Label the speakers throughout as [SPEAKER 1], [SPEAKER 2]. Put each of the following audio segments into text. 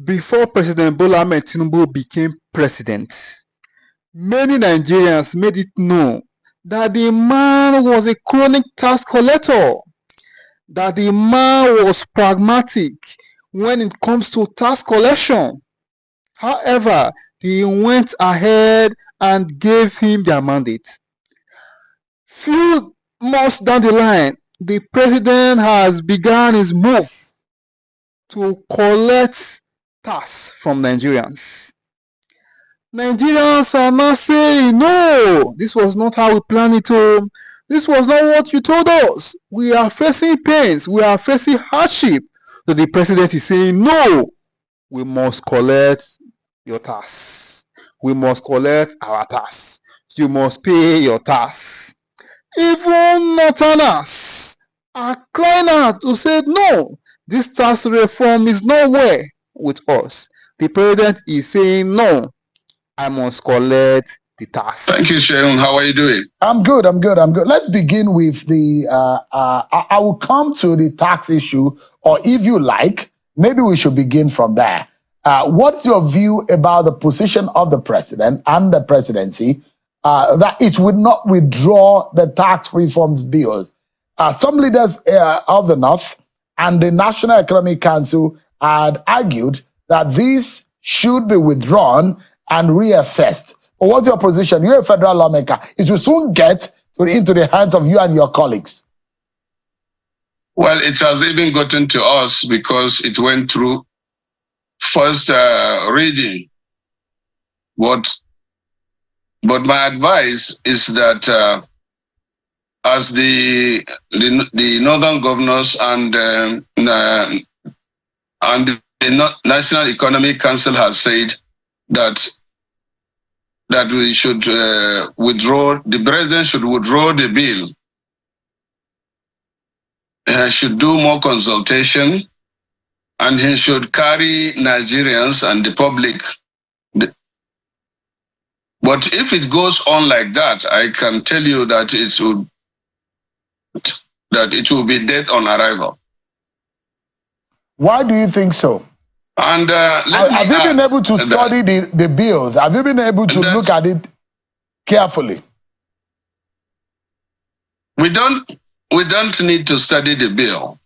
[SPEAKER 1] Before President Bola Ahmed Tinubu became president, many Nigerians made it known that the man was a chronic tax collector, that the man was pragmatic when it comes to tax collection. However, he went ahead and gave him their mandate. Few months down the line, the president has begun his move to collect tax from Nigerians. Nigerians are now saying, no, this was not how we planned it. This was not what you told us. We are facing pains. We are facing hardship. So the president is saying, no, we must collect your tax. We must collect our tax. You must pay your tax. Even Northerners are crying out to say, no, this tax reform is nowhere with us. The president is saying, no, I must collect the tax.
[SPEAKER 2] Thank you, Sheung. How are you doing?
[SPEAKER 3] I'm good. Let's begin with the, I will come to the tax issue, or if you like, maybe we should begin from there. What's your view about the position of the president and the presidency that it would not withdraw the tax reform bills? Some leaders of the North and the National Economic Council had argued that these should be withdrawn and reassessed. But what's your position? You're a federal lawmaker. It will soon get into the hands of you and your colleagues.
[SPEAKER 2] Well, it has even gotten to us because it went through first reading. But my advice is that as the northern governors and the National Economic Council has said that we should withdraw, the president should withdraw the bill. He should do more consultation, and he should carry Nigerians and the public. But if it goes on like that, I can tell you that it will be death on arrival.
[SPEAKER 3] Why do you think so?
[SPEAKER 2] And
[SPEAKER 3] have you been able to study the bills? Have you been able to look at it carefully?
[SPEAKER 2] We don't need to study the bill.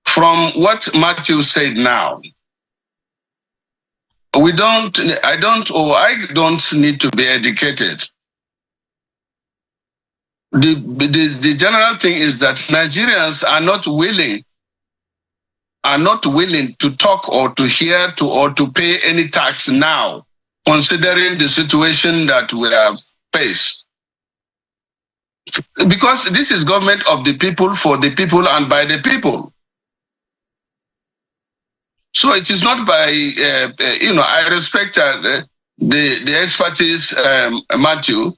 [SPEAKER 2] From what Matthew said now, I don't need to be educated. The general thing is that Nigerians are not willing to talk or to hear or to pay any tax now, considering the situation that we have faced. Because this is government of the people, for the people, and by the people. So it is not by, I respect the expertise, Matthew,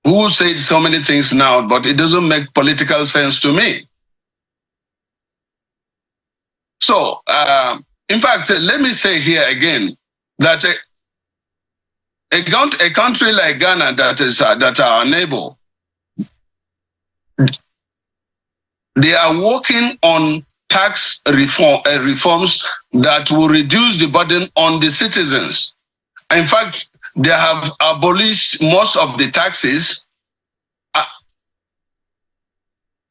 [SPEAKER 2] who said so many things now, but it doesn't make political sense to me. So, in fact, let me say here again that a country like Ghana that are our neighbor, they are working on tax reforms that will reduce the burden on the citizens. In fact, they have abolished most of the taxes.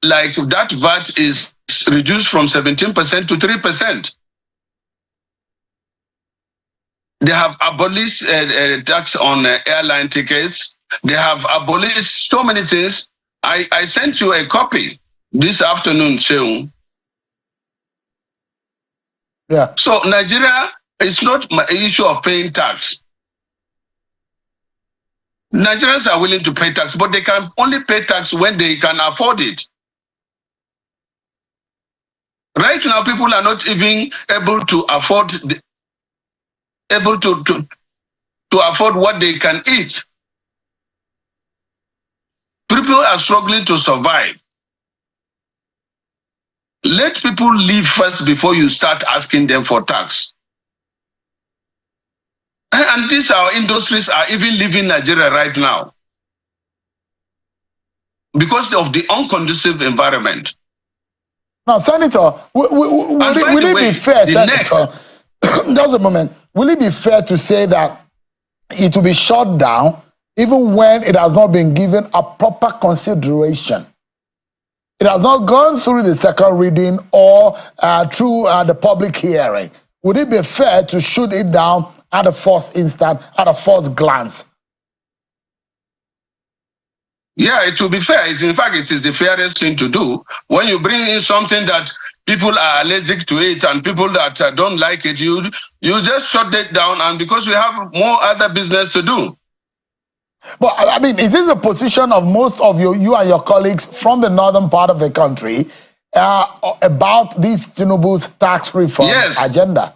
[SPEAKER 2] Like that VAT is reduced from 17% to 3%. They have abolished tax on airline tickets. They have abolished so many things. I sent you a copy this afternoon, Cheung.
[SPEAKER 3] Yeah.
[SPEAKER 2] So Nigeria is not an issue of paying tax. Nigerians are willing to pay tax, but they can only pay tax when they can afford it. Right now, people are not even able to afford afford what they can eat. People are struggling to survive. Let people live first before you start asking them for tax. And these our industries are even leaving Nigeria right now because of the unconducive environment.
[SPEAKER 3] Now, Senator, will it be fair, Senator? Just a moment. Will it be fair to say that it will be shut down even when it has not been given a proper consideration? It has not gone through the second reading or through the public hearing. Would it be fair to shoot it down at the first instant, at a first glance?
[SPEAKER 2] Yeah, it will be fair. In fact, it is the fairest thing to do. When you bring in something that people are allergic to it and people that don't like it, you just shut it down, and because we have more other business to do.
[SPEAKER 3] But I mean, is this the position of most of you and your colleagues from the northern part of the country about this Tinubu's tax reform agenda?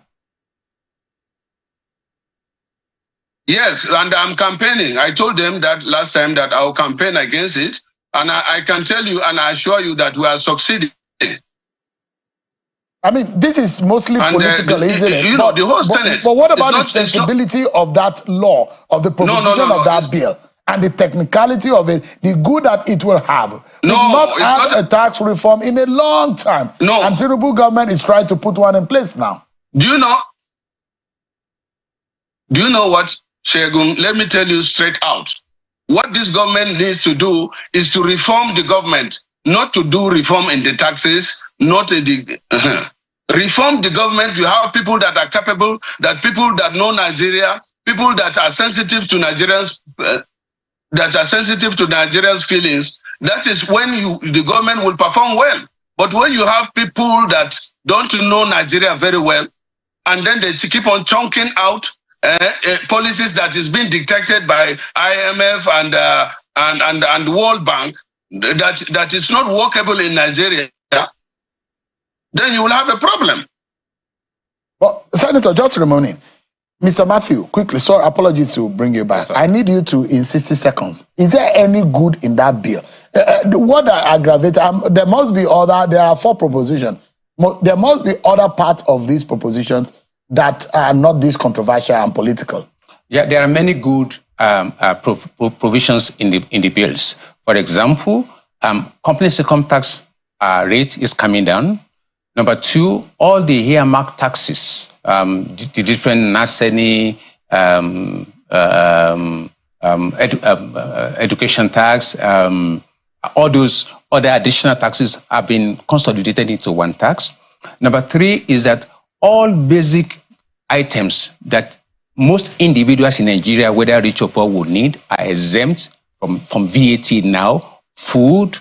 [SPEAKER 2] Yes, and I'm campaigning. I told them that last time that I'll campaign against it, and I can tell you and I assure you that we are succeeding.
[SPEAKER 3] I mean, this is mostly political, isn't it?
[SPEAKER 2] You know, the whole Senate.
[SPEAKER 3] But what about the sensibility of that law, of the provision of that bill, and the technicality of it, the good that it will have? We've not had a tax reform in a long time.
[SPEAKER 2] No.
[SPEAKER 3] And the Tinubu government is trying to put one in place now.
[SPEAKER 2] Do you know what, Shegun? Let me tell you straight out. What this government needs to do is to reform the government, not to do reform in the taxes, not in the... Reform the government. You have people that are capable, that people that know Nigeria, people that are sensitive to Nigerians, feelings. That is when the government will perform well. But when you have people that don't know Nigeria very well, and then they keep on chunking out policies that is being dictated by IMF and World Bank, that is not workable in Nigeria, then you will have a problem.
[SPEAKER 3] Well, Senator, just remaining. Mr. Matthew, quickly, sorry, apologies to bring you back. Yes, I need you to, in 60 seconds, is there any good in that bill? What I aggravate, there must be there are 4 propositions. There must be other parts of these propositions that are not this controversial and political.
[SPEAKER 4] Yeah, there are many good provisions in the bills. For example, company income tax rate is coming down. Number 2, all the earmark taxes, the different NASS, education tax, all those other additional taxes have been consolidated into one tax. Number 3 is that all basic items that most individuals in Nigeria, whether rich or poor, would need are exempt from VAT now. Food,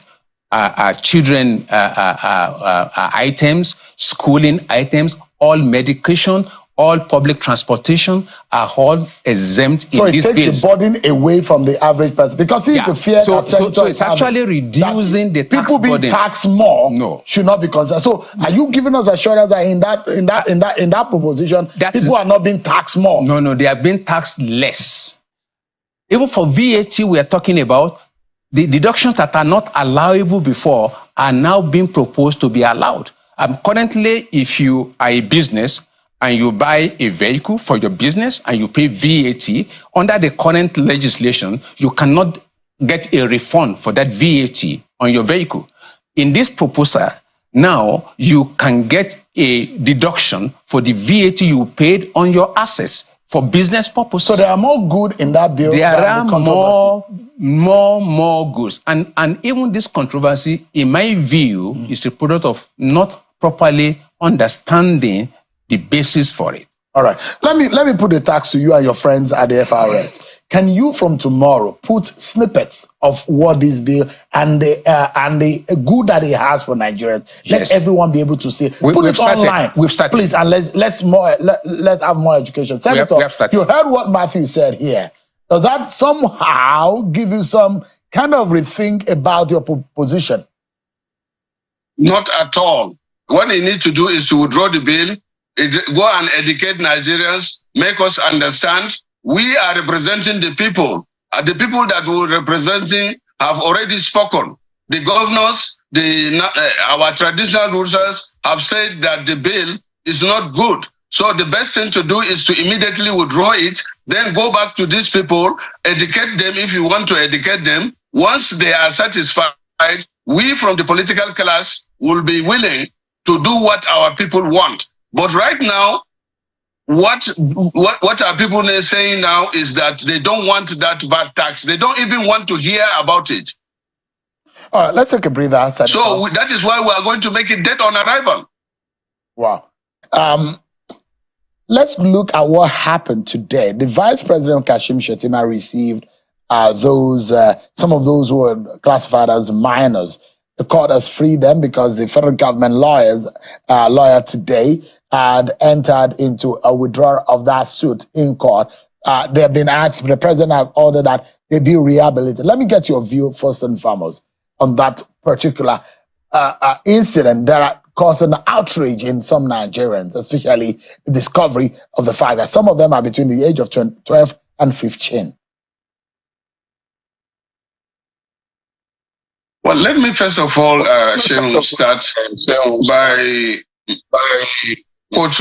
[SPEAKER 4] children items, schooling items, all medication, all public transportation are all exempt in this bill. So it takes
[SPEAKER 3] the burden away from the average person, because it's the fear
[SPEAKER 4] so it's actually reducing the tax burden.
[SPEAKER 3] People being taxed more should not be concerned. So are you giving us assurance that in that proposition, people are not being taxed more?
[SPEAKER 4] No, they are being taxed less. Even for VAT, we are talking about the deductions that are not allowable before are now being proposed to be allowed. Currently, if you are a business and you buy a vehicle for your business and you pay VAT, under the current legislation, you cannot get a refund for that VAT on your vehicle. In this proposal, now you can get a deduction for the VAT you paid on your assets for business purposes.
[SPEAKER 3] So there are more good in that bill.
[SPEAKER 4] There are more goods. And even this controversy, in my view, is the product of not properly understanding the basis for it.
[SPEAKER 3] All right. Let me put the tax to you and your friends at the FRS. Can you from tomorrow put snippets of what this bill and the good that it has for Nigerians? Let everyone be able to see. Put it online.
[SPEAKER 4] We've started.
[SPEAKER 3] Please, and let's have more education. Senator, you heard what Matthew said here. Does that somehow give you some kind of rethink about your position?
[SPEAKER 2] Not at all. What you need to do is to withdraw the bill, go and educate Nigerians, make us understand. We are representing the people. The people that we're representing have already spoken. The governors, our traditional rulers have said that the bill is not good. So the best thing to do is to immediately withdraw it, then go back to these people, educate them if you want to educate them. Once they are satisfied, we from the political class will be willing to do what our people want. But right now, what our people are saying now is that they don't want that VAT tax. They don't even want to hear about it.
[SPEAKER 3] All right, let's take a breather.
[SPEAKER 2] So that is why we are going to make it dead on arrival.
[SPEAKER 3] Wow. Let's look at what happened today. The Vice President Kashim Shettima received some of those who were classified as minors. The court has freed them because the federal government lawyer today had entered into a withdrawal of that suit in court. They have been asked, the president has ordered that they be rehabilitated. Let me get your view first and foremost on that particular incident that caused an outrage in some Nigerians, especially the discovery of the fact that some of them are between the age of 12 and 15.
[SPEAKER 2] Well, let me first of all, start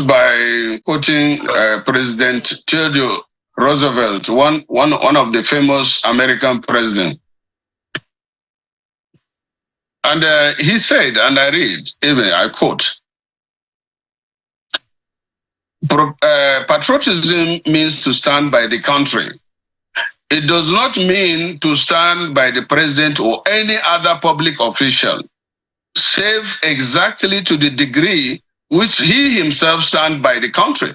[SPEAKER 2] by quoting President Theodore Roosevelt, one of the famous American presidents. And he said, and I read, even I quote, patriotism means to stand by the country. It does not mean to stand by the president or any other public official, save exactly to the degree which he himself stands by the country.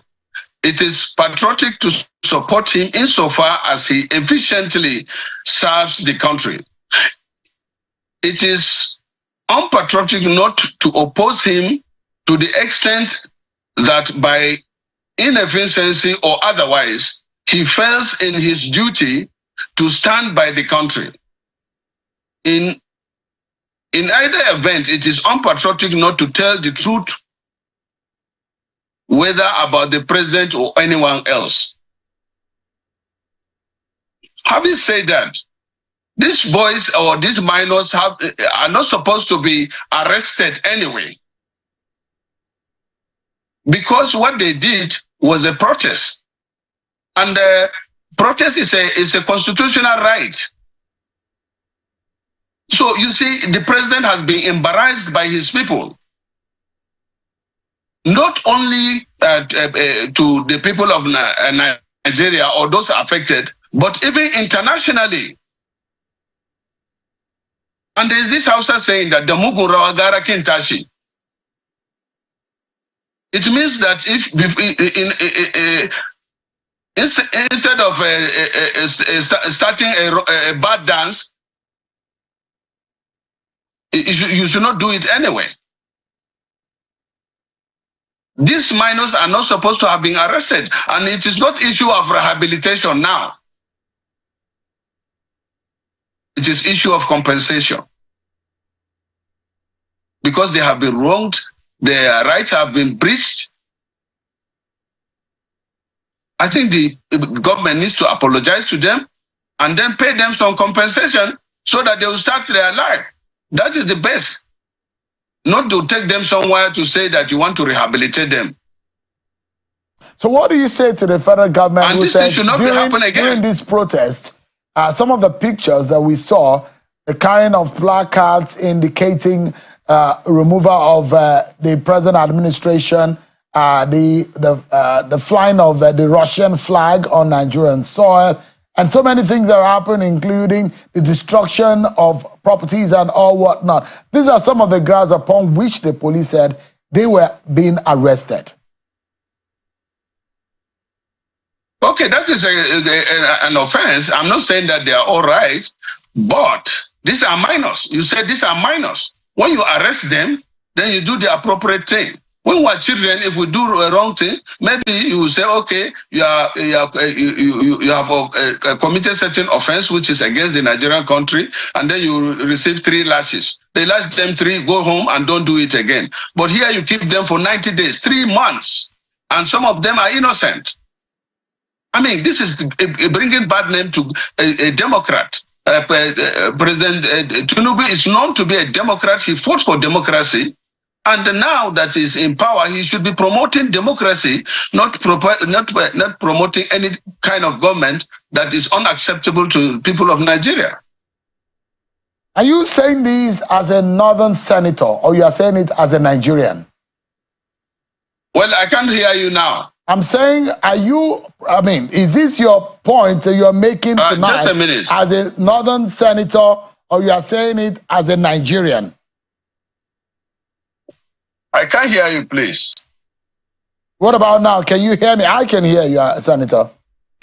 [SPEAKER 2] It is patriotic to support him insofar as he efficiently serves the country. It is unpatriotic not to oppose him to the extent that by inefficiency or otherwise, he fails in his duty to stand by the country. In either event, it is unpatriotic not to tell the truth, whether about the president or anyone else. Having said that, these boys or these minors are not supposed to be arrested anyway, because what they did was a protest. And protest is a constitutional right. So you see, the president has been embarrassed by his people. Not only to the people of Nigeria or those affected, but even internationally. And there's this Hausa saying that the Mugurawagara Kintashi. It means that if instead of starting a bad dance, you should not do it anyway. These minors are not supposed to have been arrested, and it is not issue of rehabilitation now. It is issue of compensation. Because they have been wronged, their rights have been breached. I think the government needs to apologize to them and then pay them some compensation so that they will start their life. That is the best. Not to take them somewhere to say that you want to rehabilitate them.
[SPEAKER 3] So what do you say to the federal government
[SPEAKER 2] and
[SPEAKER 3] who
[SPEAKER 2] this
[SPEAKER 3] said
[SPEAKER 2] should not happen again?
[SPEAKER 3] During this protest, some of the pictures that we saw, the carrying of placards indicating removal of the present administration, the flying of the Russian flag on Nigerian soil, and so many things that happen, including the destruction of properties and all whatnot. These are some of the grounds upon which the police said they were being arrested.
[SPEAKER 2] Okay, that is an offense. I'm not saying that they are all right, but these are minors. You said these are minors. When you arrest them, then you do the appropriate thing. When we are children, if we do a wrong thing, maybe you will say, okay, you have committed certain offense which is against the Nigerian country, and then you receive 3 lashes. They lash them 3, go home and don't do it again. But here you keep them for 90 days, 3 months, and some of them are innocent. I mean, this is bringing bad name to a Democrat. President Tinubu is known to be a Democrat. He fought for democracy. And now that he's in power, he should be promoting democracy, not promoting any kind of government that is unacceptable to people of Nigeria.
[SPEAKER 3] Are you saying this as a northern senator, or you are saying it as a Nigerian?
[SPEAKER 2] Well, I can't hear you now.
[SPEAKER 3] I'm saying, is this your point that you're making tonight
[SPEAKER 2] Just a minute.
[SPEAKER 3] as a northern senator, or you are saying it as a Nigerian?
[SPEAKER 2] I can't hear you, please.
[SPEAKER 3] What about now? Can you hear me? I can hear you, Senator.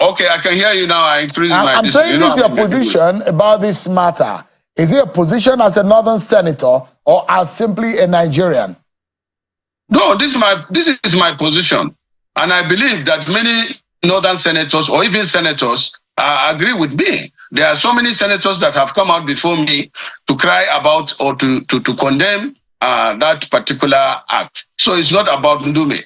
[SPEAKER 2] Okay, I can hear you now. I increase my...
[SPEAKER 3] I'm saying this is your position about this matter. Is it a position as a northern senator or as simply a Nigerian?
[SPEAKER 2] No, this is my position. And I believe that many northern senators or even senators agree with me. There are so many senators that have come out before me to cry about or to condemn that particular act. So it's not about Ndume.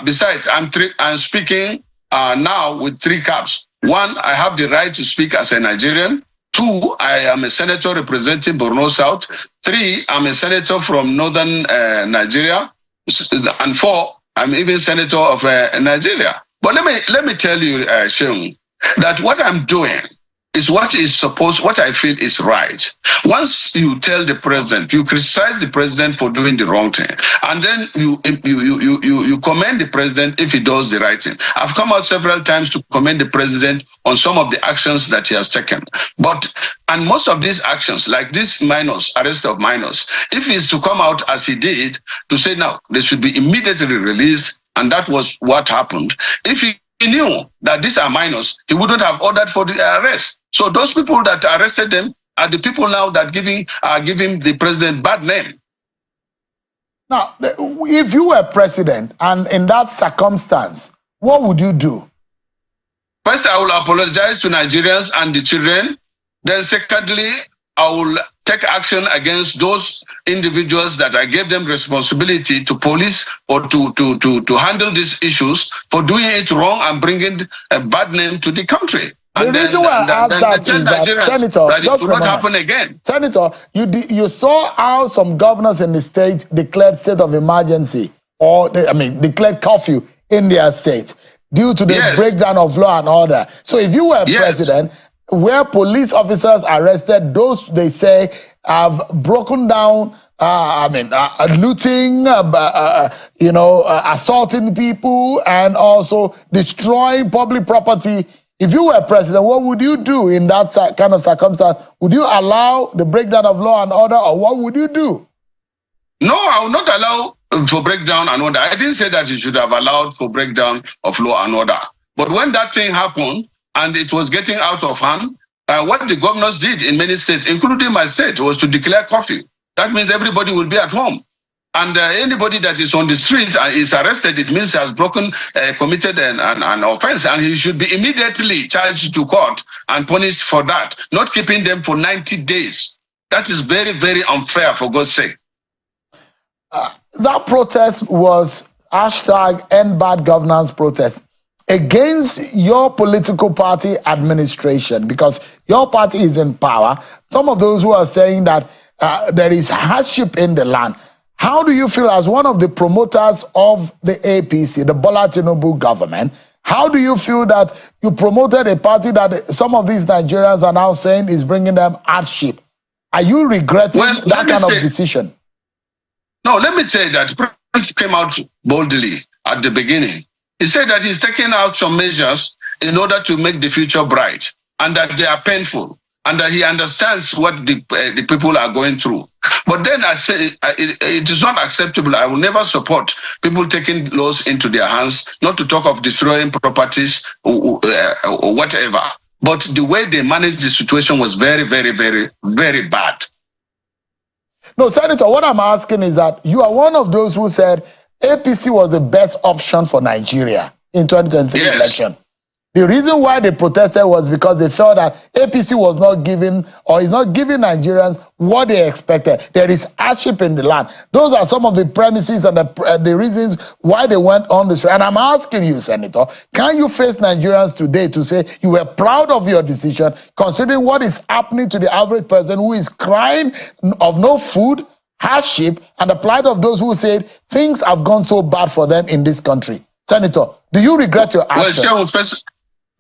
[SPEAKER 2] Besides, I'm speaking now with three caps. One, I have the right to speak as a Nigerian. Two, I am a senator representing Borno South. Three, I'm a senator from northern Nigeria. And four, I'm even senator of Nigeria. But let me tell you, Sheung, that what I'm doing is what I feel is right. Once you tell the president, you criticize the president for doing the wrong thing, and then you commend the president if he does the right thing. I've come out several times to commend the president on some of the actions that he has taken. And most of these actions, like this arrest of minors, if he's to come out as he did to say now they should be immediately released, and that was what happened. If he knew that these are minors, he wouldn't have ordered for the arrest. So those people that arrested them are the people now that are giving the president bad name.
[SPEAKER 3] Now, if you were president and in that circumstance, what would you do?
[SPEAKER 2] First, I will apologize to Nigerians and the children. Then secondly, I will take action against those individuals that I gave them responsibility to police or to handle these issues for doing it wrong and bringing a bad name to the country.
[SPEAKER 3] The reason why I asked that is that, Senator,
[SPEAKER 2] that it will not happen again.
[SPEAKER 3] Senator, you saw how some governors in the state declared state of emergency declared curfew in their state due to the breakdown of law and order. So if you were president, where police officers arrested those they say have broken down, looting, assaulting people, and also destroying public property. If you were president, what would you do in that kind of circumstance? Would you allow the breakdown of law and order, or what would you do?
[SPEAKER 2] No, I will not allow for breakdown and order. I didn't say that you should have allowed for breakdown of law and order. But when that thing happened and it was getting out of hand, what the governors did in many states, including my state, was to declare curfew. That means everybody will be at home. And anybody that is on the street is arrested, it means he has committed an offense, and he should be immediately charged to court and punished for that, not keeping them for 90 days. That is very, very unfair, for God's sake.
[SPEAKER 3] That protest was #EndBadGovernance protest against your political party administration, because your party is in power. Some of those who are saying that there is hardship in the land. How do you feel as one of the promoters of the APC, the Bola Tinubu government? How do you feel that you promoted a party that some of these Nigerians are now saying is bringing them hardship? Are you regretting that kind of decision?
[SPEAKER 2] No, let me say that the president came out boldly at the beginning. He said that he's taking out some measures in order to make the future bright, and that they are painful, and that he understands what the people are going through. But then I say it is not acceptable. I will never support people taking laws into their hands, not to talk of destroying properties or whatever. But the way they managed the situation was very, very, very, very bad.
[SPEAKER 3] No, Senator, what I'm asking is that you are one of those who said APC was the best option for Nigeria in 2023 election. The reason why they protested was because they felt that APC was not giving, or is not giving Nigerians what they expected. There is hardship in the land. Those are some of the premises and the reasons why they went on the street. And I'm asking you, Senator, can you face Nigerians today to say you were proud of your decision, considering what is happening to the average person who is crying of no food, hardship, and the plight of those who said things have gone so bad for them in this country? Senator, do you regret your action?
[SPEAKER 2] Well,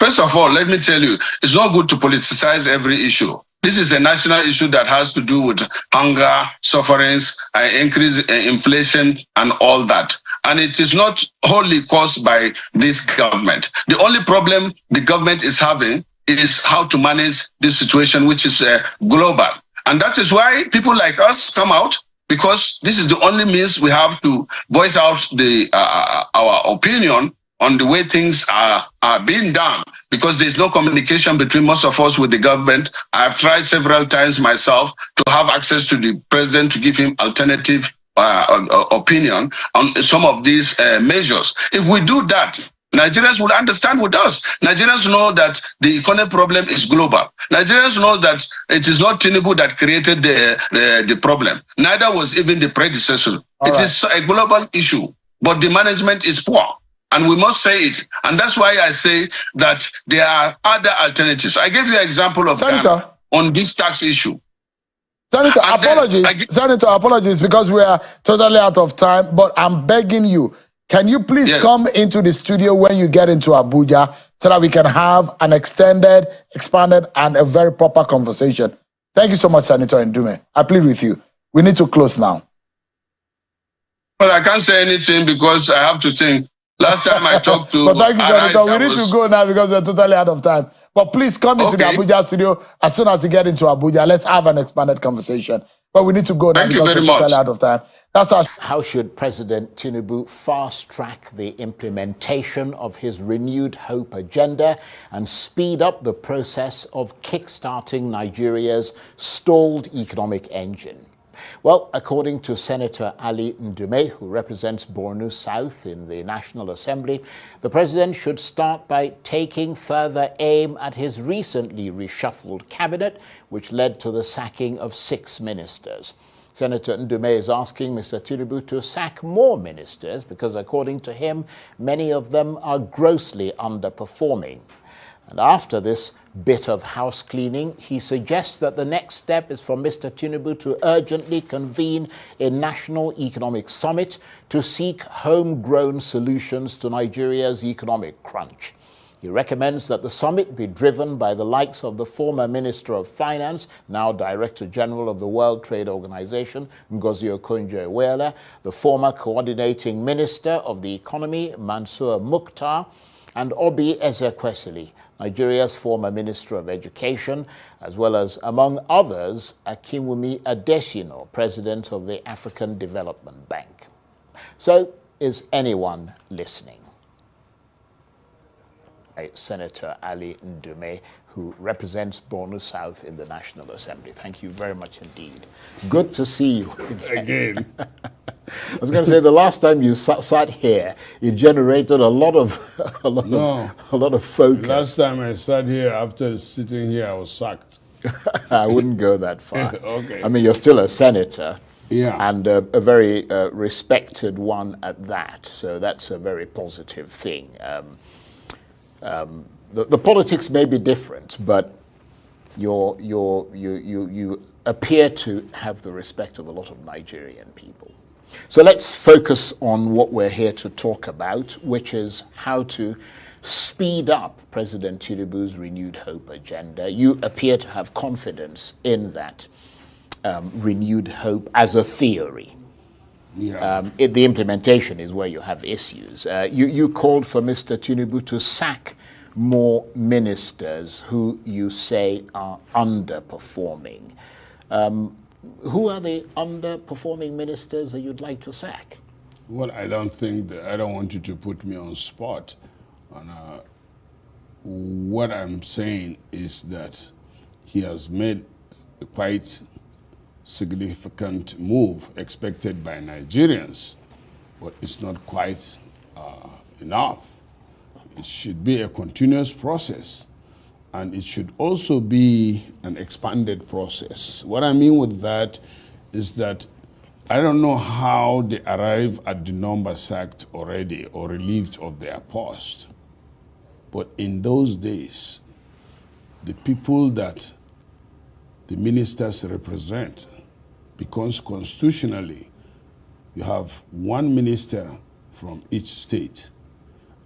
[SPEAKER 2] First of all, let me tell you, it's not good to politicize every issue. This is a national issue that has to do with hunger, sufferings, increase in inflation, and all that. And it is not wholly caused by this government. The only problem the government is having is how to manage this situation, which is global. And that is why people like us come out, because this is the only means we have to voice out our opinion on the way things are being done, because there's no communication between most of us with the government. I've tried several times myself to have access to the president to give him alternative opinion on some of these measures. If we do that, Nigerians will understand with us. Nigerians know that the economic problem is global. Nigerians know that it is not Tinubu that created the problem. Neither was even the predecessor. It is a global issue, but the management is poor. And we must say it. And that's why I say that there are other alternatives. I gave you an example of Ghana on this tax issue.
[SPEAKER 3] Senator, apologies because we are totally out of time, but I'm begging you, can you please come into the studio when you get into Abuja so that we can have an extended, expanded, and a very proper conversation? Thank you so much, Senator Ndume. I plead with you. We need to close now.
[SPEAKER 2] Well, I can't say anything because I have to think. Last time I talked to...
[SPEAKER 3] But thank you, Senator. We need to go now because we're totally out of time. But please come into the Abuja studio as soon as you get into Abuja. Let's have an expanded conversation. But we need to go now because we're totally out of time. That's our...
[SPEAKER 5] How should President Tinubu fast-track the implementation of his renewed hope agenda and speed up the process of kickstarting Nigeria's stalled economic engine? Well, according to Senator Ali Ndume, who represents Borno South in the National Assembly, the president should start by taking further aim at his recently reshuffled cabinet, which led to the sacking of 6 ministers. Senator Ndume is asking Mr. Tinubu to sack more ministers because, according to him, many of them are grossly underperforming. And after this bit of house cleaning, he suggests that the next step is for Mr. Tinubu to urgently convene a national economic summit to seek homegrown solutions to Nigeria's economic crunch. He recommends that the summit be driven by the likes of the former Minister of Finance, now Director General of the World Trade Organization, Ngozi Okonjo-Iweala, the former Coordinating Minister of the Economy, Mansour Mukhtar, and Obi Ezekwesili, Nigeria's former Minister of Education, as well as, among others, Akinwumi Adesina, President of the African Development Bank. So, is anyone listening? Senator Ali Ndume, who represents Borno South in the National Assembly. Thank you very much indeed. Good to see you again. I was going to say, the last time you sat here, it generated a lot of focus.
[SPEAKER 6] Last time I sat here, after sitting here, I was sacked.
[SPEAKER 5] I wouldn't go that far.
[SPEAKER 6] Okay.
[SPEAKER 5] I mean, you're still a senator.
[SPEAKER 6] Yeah.
[SPEAKER 5] And a very respected one at that. So that's a very positive thing. The politics may be different, but you appear to have the respect of a lot of Nigerian people. So let's focus on what we're here to talk about, which is how to speed up President Tinubu's renewed hope agenda. You appear to have confidence in that renewed hope as a theory.
[SPEAKER 6] Yeah.
[SPEAKER 5] The implementation is where you have issues. You called for Mr. Tinubu to sack more ministers who you say are underperforming. Who are the underperforming ministers that you'd like to sack?
[SPEAKER 6] Well, I don't want you to put me on spot. What I'm saying is that he has made a quite significant move expected by Nigerians, but it's not quite enough. It should be a continuous process, and it should also be an expanded process. What I mean with that is that I don't know how they arrive at the number sacked already or relieved of their post, but in those days, the people that the ministers represent, because constitutionally you have one minister from each state,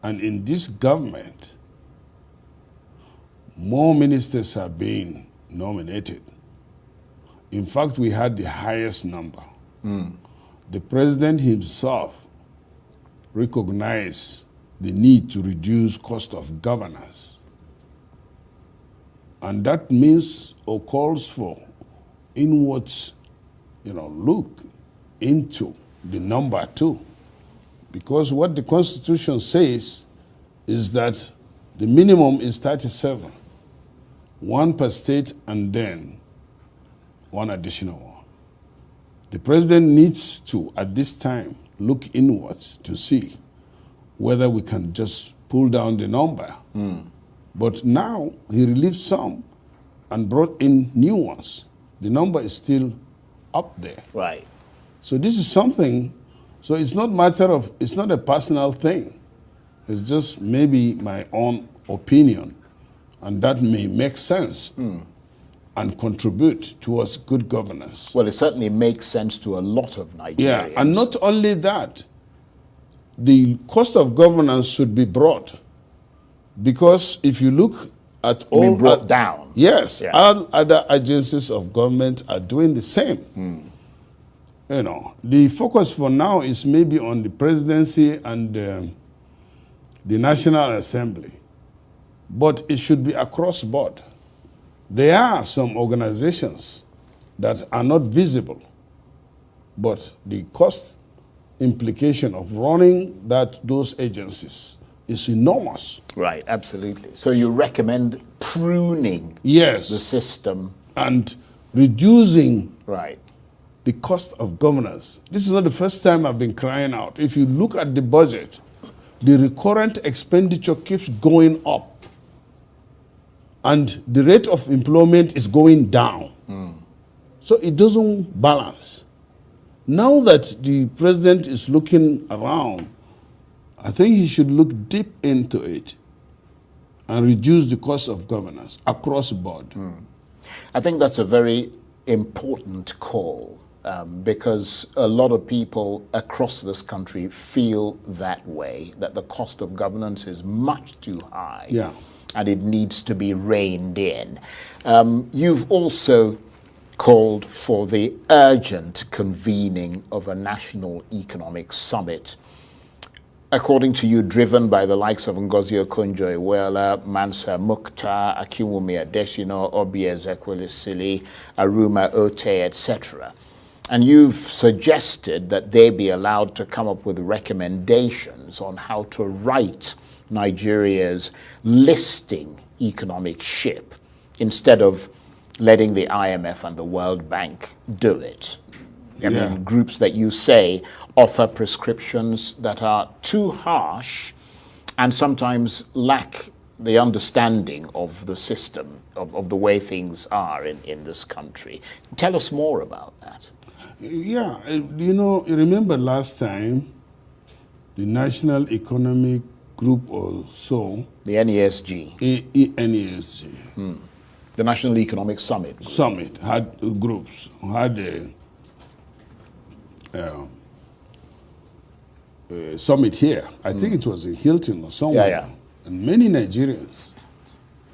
[SPEAKER 6] and in this government, more ministers are being nominated. In fact, we had the highest number. The president himself recognized the need to reduce cost of governance. And that means or calls for inwards, look into the number too. Because what the Constitution says is that the minimum is 37, one per state and then one additional one. The president needs to, at this time, look inwards to see whether we can just pull down the number. But now he relieved some and brought in new ones. The number is still up there.
[SPEAKER 5] Right.
[SPEAKER 6] So this is something, so it's not it's not a personal thing. It's just maybe my own opinion, and that may make sense and contribute towards good governance.
[SPEAKER 5] Well, it certainly makes sense to a lot of Nigerians.
[SPEAKER 6] Yeah, and not only that, the cost of governance should be brought, because if you look at all...
[SPEAKER 5] brought down.
[SPEAKER 6] Yes,
[SPEAKER 5] Yeah.
[SPEAKER 6] all other agencies of government are doing the same. The focus for now is maybe on the presidency and the National Assembly, but it should be across board. There are some organizations that are not visible, but the cost implication of running those agencies is enormous.
[SPEAKER 5] Right, absolutely. So you recommend pruning
[SPEAKER 6] Yes.
[SPEAKER 5] the system.
[SPEAKER 6] And reducing
[SPEAKER 5] Right.
[SPEAKER 6] the cost of governance. This is not the first time I've been crying out. If you look at the budget, the recurrent expenditure keeps going up, and the rate of employment is going down. So it doesn't balance. Now that the president is looking around, I think he should look deep into it and reduce the cost of governance across the board.
[SPEAKER 5] I think that's a very important call, because a lot of people across this country feel that way, that the cost of governance is much too high.
[SPEAKER 6] Yeah.
[SPEAKER 5] And it needs to be reined in. You've also called for the urgent convening of a national economic summit, according to you, driven by the likes of Ngozi Okonjo-Iweala, Mansa Mukhtar, Akinwumi Adesina, Obi Ezekwesili, Aruma Ote, etc. And you've suggested that they be allowed to come up with recommendations on how to right Nigeria's listing economic ship instead of letting the IMF and the World Bank do it. I mean, groups that you say offer prescriptions that are too harsh and sometimes lack the understanding of the system, of the way things are in this country. Tell us more about that.
[SPEAKER 6] Yeah, you remember last time, the National Economic Group or so,
[SPEAKER 5] The NESG,
[SPEAKER 6] NESG,
[SPEAKER 5] the National Economic Summit.
[SPEAKER 6] Summit had groups, had a summit here. I think it was in Hilton or somewhere.
[SPEAKER 5] Yeah.
[SPEAKER 6] And many Nigerians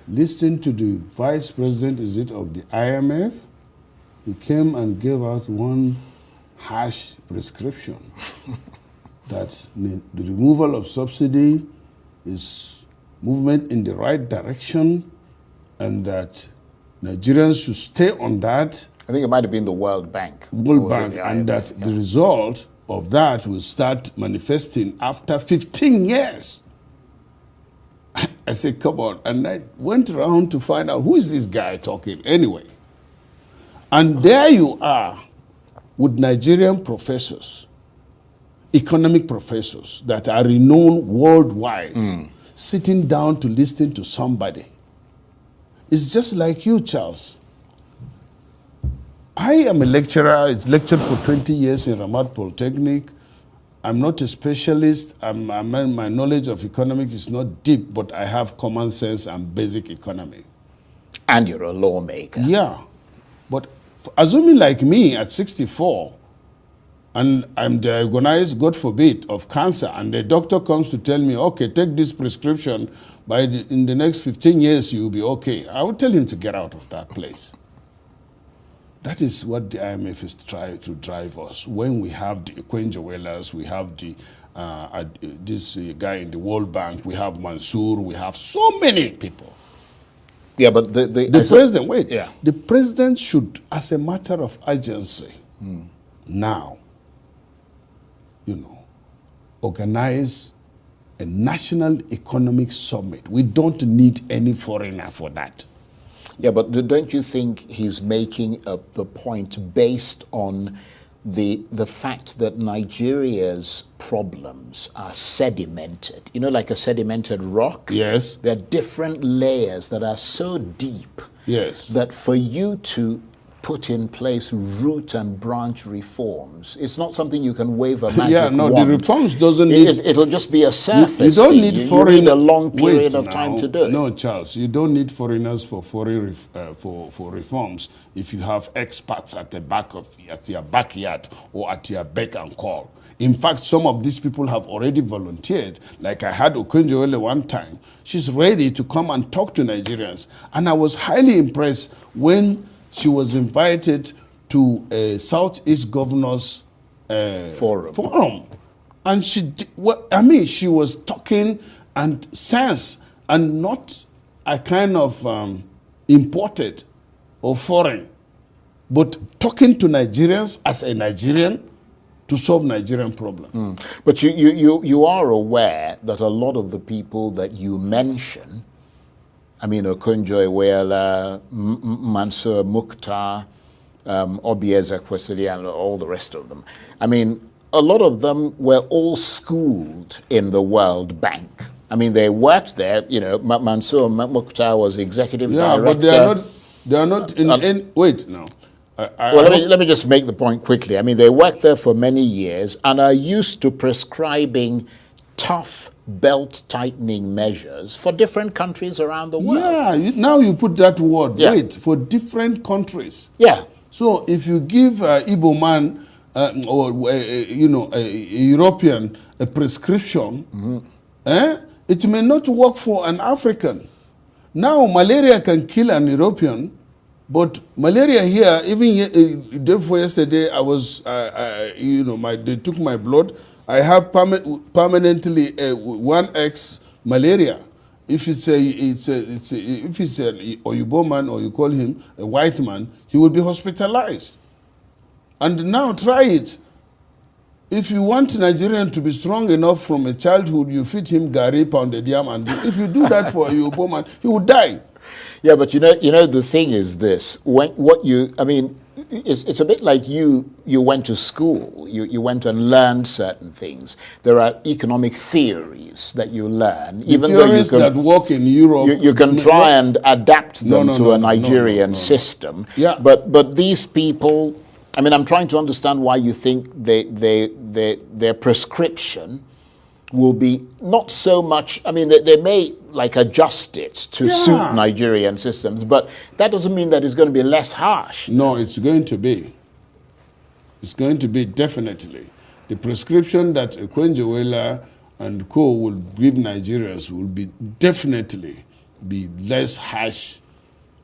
[SPEAKER 6] listened to the vice president, of the IMF. He came and gave out one harsh prescription that the removal of subsidy is movement in the right direction, and that Nigerians should stay on that.
[SPEAKER 5] I think it might have been the World Bank.
[SPEAKER 6] World
[SPEAKER 5] Or was it
[SPEAKER 6] Bank,
[SPEAKER 5] the
[SPEAKER 6] and
[SPEAKER 5] IMF?
[SPEAKER 6] that the result of that will start manifesting after 15 years. I said, come on. And I went around to find out who is this guy talking anyway. And there you are with Nigerian professors, economic professors that are renowned worldwide, sitting down to listen to somebody. It's just like you, Charles. I am a lecturer. I lectured for 20 years in Ramat Polytechnic. I'm not a specialist. My knowledge of economics is not deep, but I have common sense and basic economy.
[SPEAKER 5] And you're a lawmaker.
[SPEAKER 6] Yeah. But assuming like me at 64, and I'm diagnosed, God forbid, of cancer, and the doctor comes to tell me, okay, take this prescription, in the next 15 years you'll be okay, I would tell him to get out of that place. That is what the IMF is trying to drive us. When we have the Ekwenjawellas, we have the this guy in the World Bank, we have Mansour, we have so many people.
[SPEAKER 5] Yeah, but the
[SPEAKER 6] president, wait,
[SPEAKER 5] yeah.
[SPEAKER 6] The president should, as a matter of urgency, now, organize a national economic summit. We don't need any foreigner for that.
[SPEAKER 5] Yeah, but don't you think he's making the point based on the fact that Nigeria's problems are sedimented? You know, like a sedimented rock?
[SPEAKER 6] Yes.
[SPEAKER 5] There are different layers that are so deep,
[SPEAKER 6] yes,
[SPEAKER 5] that for you to put in place root and branch reforms, it's not something you can wave a magic wand.
[SPEAKER 6] The reforms doesn't need...
[SPEAKER 5] It'll just be a surface
[SPEAKER 6] You don't
[SPEAKER 5] thing.
[SPEAKER 6] need
[SPEAKER 5] you need a long period of time to do it.
[SPEAKER 6] No, Charles, you don't need foreigners for reforms if you have experts at your backyard or at your beck and call. In fact, some of these people have already volunteered. Like I had Okonjo-Iweala one time. She's ready to come and talk to Nigerians. And I was highly impressed when she was invited to a Southeast Governors Forum. And she was talking and sense, and not a kind of imported or foreign, but talking to Nigerians as a Nigerian to solve Nigerian problem.
[SPEAKER 5] But you are aware that a lot of the people that you mention, I mean, Okonjo-Iweala, Mansour Mukhtar, Obieza Kwesili, and all the rest of them. I mean, a lot of them were all schooled in the World Bank. I mean, they worked there. You know, Mansour Mukhtar was executive director.
[SPEAKER 6] But they are not in. Wait, no.
[SPEAKER 5] Let me just make the point quickly. I mean, they worked there for many years and are used to prescribing tough belt-tightening measures for different countries around the world.
[SPEAKER 6] Yeah, now you put that word,
[SPEAKER 5] yeah.
[SPEAKER 6] Wait, for different countries.
[SPEAKER 5] Yeah.
[SPEAKER 6] So if you give Igbo man or a European a prescription, it may not work for an African. Now malaria can kill an European, but malaria here, even day before yesterday, I was, they took my blood. I have permanently 1X malaria. If it's a Oyibo man, or you call him a white man, he will be hospitalized. And now try it. If you want Nigerian to be strong enough from a childhood, you feed him gari, pounded yam, and if you do that for a Oyibo man, he will die.
[SPEAKER 5] Yeah, but you know the thing is this: it's a bit like you went to school, you went and learned certain things. There are economic theories that you learn, even though you can,
[SPEAKER 6] that work in Europe.
[SPEAKER 5] You can try and adapt them to a Nigerian system.
[SPEAKER 6] Yeah.
[SPEAKER 5] But these people, I mean, I'm trying to understand why you think their prescription will be not so much, I mean, they may like adjust it to suit Nigerian systems, but that doesn't mean that it's going to be less harsh.
[SPEAKER 6] No, it's going to be. It's going to be definitely. The prescription that Ekwenjawellah and co will give Nigerians will be definitely be less harsh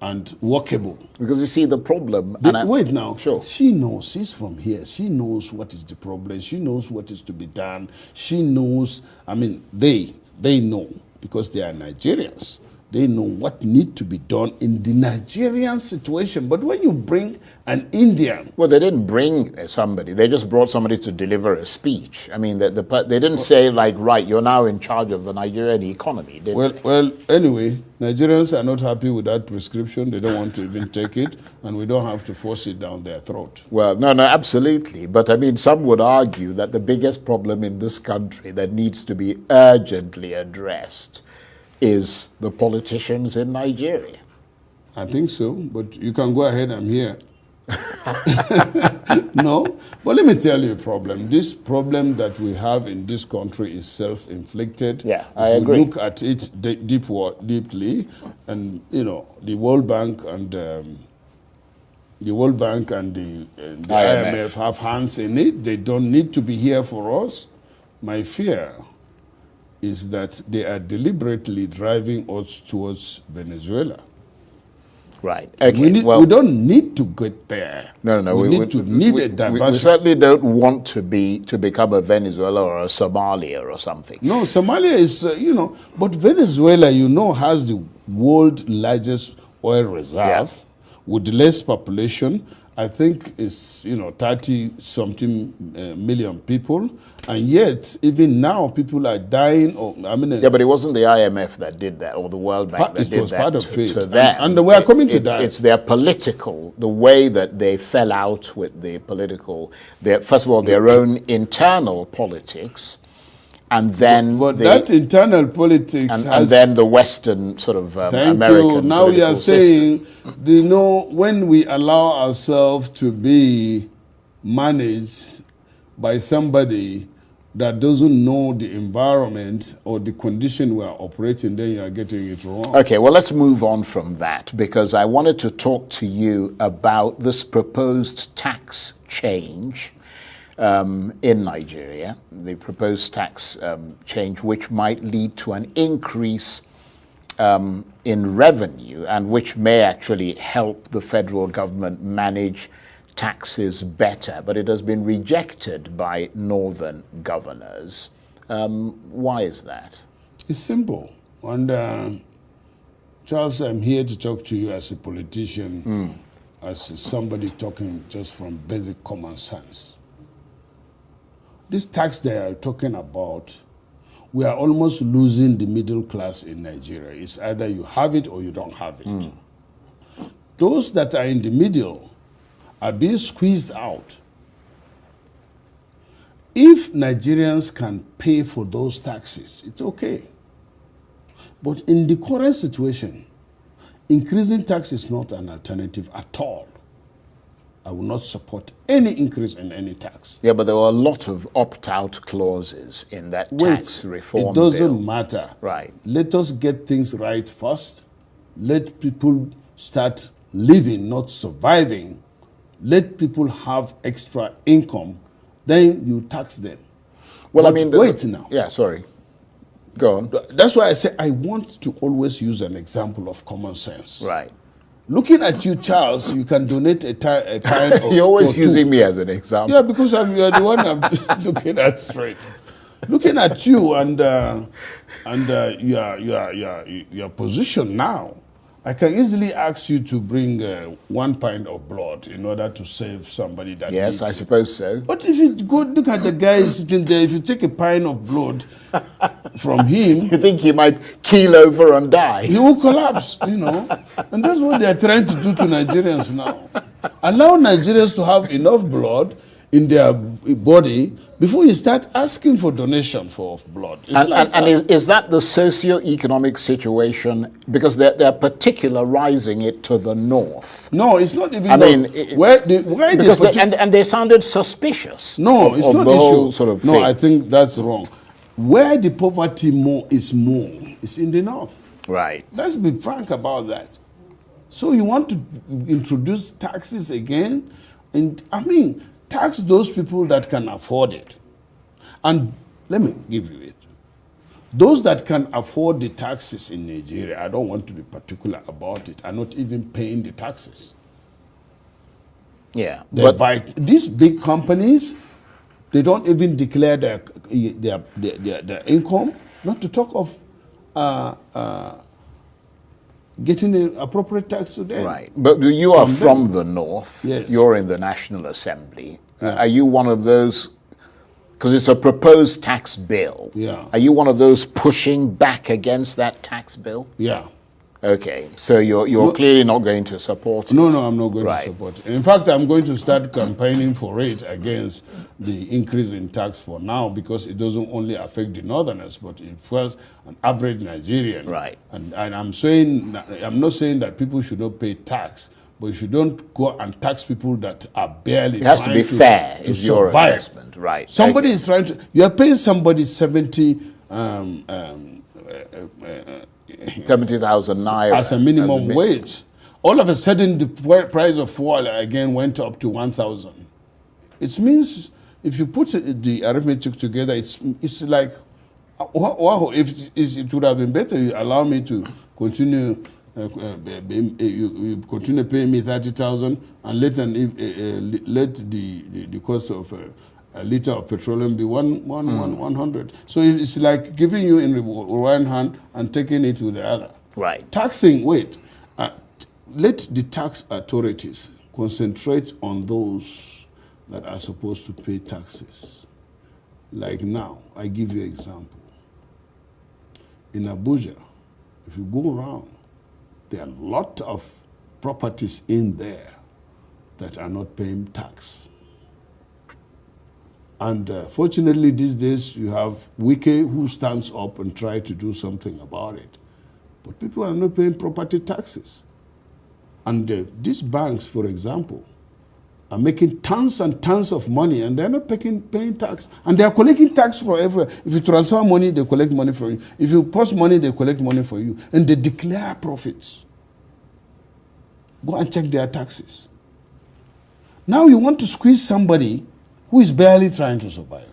[SPEAKER 6] and workable.
[SPEAKER 5] Because you see the problem.
[SPEAKER 6] Wait now.
[SPEAKER 5] Sure.
[SPEAKER 6] She knows. She's from here. She knows what is the problem. She knows what is to be done. She knows. I mean, they know because they are Nigerians. They know what needs to be done in the Nigerian situation. But when you bring an Indian...
[SPEAKER 5] Well, they didn't bring somebody. They just brought somebody to deliver a speech. I mean, they didn't say, like, right, you're now in charge of the Nigerian economy, did they?
[SPEAKER 6] Well, anyway, Nigerians are not happy with that prescription. They don't want to even take it, and we don't have to force it down their throat.
[SPEAKER 5] Well, no, absolutely. But, I mean, some would argue that the biggest problem in this country that needs to be urgently addressed is the politicians in Nigeria.
[SPEAKER 6] I think so, but you can go ahead, I'm here. No, but let me tell you a problem. This problem that we have in this country is self-inflicted.
[SPEAKER 5] Yeah, I agree.
[SPEAKER 6] We look at it deeply, and, the World Bank and the World Bank and the IMF have hands in it. They don't need to be here for us. My fear is that they are deliberately driving us towards Venezuela.
[SPEAKER 5] Right. Okay.
[SPEAKER 6] We don't need to get there.
[SPEAKER 5] No.
[SPEAKER 6] We need a diversion.
[SPEAKER 5] We certainly don't want to become a Venezuela or a Somalia or something.
[SPEAKER 6] No, Somalia is, but Venezuela, has the world's largest oil reserve with less population. I think it's, 30-something million people. And yet, even now, people are dying.
[SPEAKER 5] Yeah, but it wasn't the IMF that did that, or the World Bank that did that. It was
[SPEAKER 6] part of it.
[SPEAKER 5] To them.
[SPEAKER 6] And we are coming to that.
[SPEAKER 5] It's their political, the way that they fell out with the political, first of all, their own internal politics, and then
[SPEAKER 6] that internal politics
[SPEAKER 5] and then the Western sort of American.
[SPEAKER 6] Thank you. Now you are saying,
[SPEAKER 5] system.
[SPEAKER 6] When we allow ourselves to be managed by somebody that doesn't know the environment or the condition we are operating, then you are getting it wrong.
[SPEAKER 5] Okay, well, let's move on from that, because I wanted to talk to you about this proposed tax change in Nigeria, the proposed tax change, which might lead to an increase in revenue and which may actually help the federal government manage taxes better, but it has been rejected by northern governors. Why is that?
[SPEAKER 6] It's simple. And Charles, I'm here to talk to you as a politician, as somebody talking just from basic common sense. This tax they are talking about, we are almost losing the middle class in Nigeria. It's either you have it or you don't have it. Those that are in the middle are being squeezed out. If Nigerians can pay for those taxes, it's okay. But in the current situation, increasing tax is not an alternative at all. I will not support any increase in any tax.
[SPEAKER 5] Yeah, but there were a lot of opt-out clauses in that tax reform
[SPEAKER 6] bill. It doesn't
[SPEAKER 5] bill.
[SPEAKER 6] matter.
[SPEAKER 5] Right.
[SPEAKER 6] Let us get things right first. Let people start living, not surviving. Let people have extra income. Then you tax them.
[SPEAKER 5] Well,
[SPEAKER 6] but wait now.
[SPEAKER 5] Yeah, sorry. Go on.
[SPEAKER 6] That's why I say I want to always use an example of common sense.
[SPEAKER 5] Right.
[SPEAKER 6] Looking at you, Charles, you can donate a kind of...
[SPEAKER 5] You're always using me as an example.
[SPEAKER 6] Yeah, because you're the one I'm looking at straight. Looking at you and your position now, I can easily ask you to bring 1 pint of blood in order to save somebody that needs
[SPEAKER 5] I suppose so.
[SPEAKER 6] But if you go look at the guy sitting there, if you take a pint of blood from him...
[SPEAKER 5] You think he might keel over and die?
[SPEAKER 6] He will collapse, And that's what they're trying to do to Nigerians now. Allow Nigerians to have enough blood in their body before you start asking for donation for blood.
[SPEAKER 5] And is that the socio-economic situation? Because they're particularizing it to the north.
[SPEAKER 6] No, it's not even.
[SPEAKER 5] I mean, and they sounded suspicious.
[SPEAKER 6] No, it's not
[SPEAKER 5] the
[SPEAKER 6] issue.
[SPEAKER 5] Whole sort of
[SPEAKER 6] no,
[SPEAKER 5] thing.
[SPEAKER 6] I think that's wrong. Where the poverty is in the north.
[SPEAKER 5] Right.
[SPEAKER 6] Let's be frank about that. So you want to introduce taxes again, and tax those people that can afford it. And let me give you it. Those that can afford the taxes in Nigeria, I don't want to be particular about it, are not even paying the taxes.
[SPEAKER 5] Yeah.
[SPEAKER 6] But these big companies, they don't even declare their income, not to talk of getting an appropriate tax to them.
[SPEAKER 5] Right. But you are from the north.
[SPEAKER 6] Yes.
[SPEAKER 5] You're in the National Assembly.
[SPEAKER 6] Yeah.
[SPEAKER 5] Are you one of those, because it's a proposed tax bill.
[SPEAKER 6] Yeah.
[SPEAKER 5] Are you one of those pushing back against that tax bill?
[SPEAKER 6] Yeah.
[SPEAKER 5] Okay. So you're clearly not going to support it.
[SPEAKER 6] No, I'm not going to support it. In fact, I'm going to start campaigning for it against the increase in tax for now, because it doesn't only affect the northerners, but it affects an average Nigerian.
[SPEAKER 5] Right.
[SPEAKER 6] And I'm not saying that people should not pay tax, but you shouldn't go and tax people that are barely
[SPEAKER 5] It has to be fair,
[SPEAKER 6] to
[SPEAKER 5] is your
[SPEAKER 6] survive.
[SPEAKER 5] assessment. Right.
[SPEAKER 6] Somebody is trying to, you are paying somebody
[SPEAKER 5] 70,000 naira
[SPEAKER 6] as a minimum wage. All of a sudden, the price of fuel again went up to 1,000. It means if you put the arithmetic together, it's like, wow, if it would have been better, you allow me to continue, you continue paying me 30,000 and let the cost of a liter of petroleum be 100. So it's like giving you in one hand and taking it with the other.
[SPEAKER 5] Right.
[SPEAKER 6] Taxing, wait. Let the tax authorities concentrate on those that are supposed to pay taxes. Like now, I give you an example. In Abuja, if you go around, there are a lot of properties in there that are not paying tax. And fortunately, these days, you have Wike who stands up and tries to do something about it. But people are not paying property taxes. And these banks, for example, are making tons and tons of money, and they're not paying tax. And they are collecting tax for everywhere. If you transfer money, they collect money for you. If you post money, they collect money for you. And they declare profits. Go and check their taxes. Now you want to squeeze somebody who is barely trying to survive.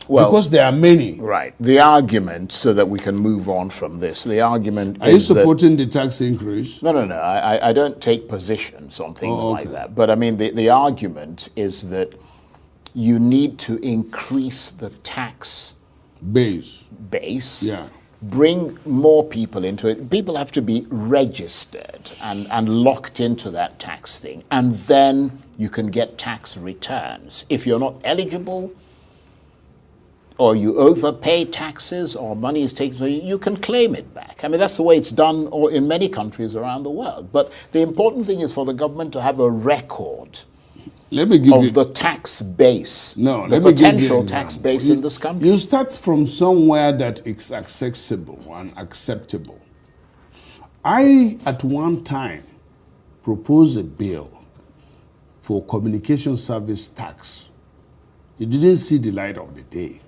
[SPEAKER 6] Well, because there are many.
[SPEAKER 5] Right. The argument, so that we can move on from this, the argument
[SPEAKER 6] Are you supporting the tax increase?
[SPEAKER 5] No. I don't take positions on things like that. But I mean, the argument is that you need to increase the tax
[SPEAKER 6] base.
[SPEAKER 5] Yeah. Bring more people into it. People have to be registered and locked into that tax thing. And then you can get tax returns. If you're not eligible, or you overpay taxes, or money is taken from you, you can claim it back. I mean, that's the way it's done in many countries around the world. But the important thing is for the government to have a record of the tax base, the potential tax base in this country.
[SPEAKER 6] You start from somewhere that is accessible and acceptable. I, at one time, proposed a bill for communication service tax. It didn't see the light of the day.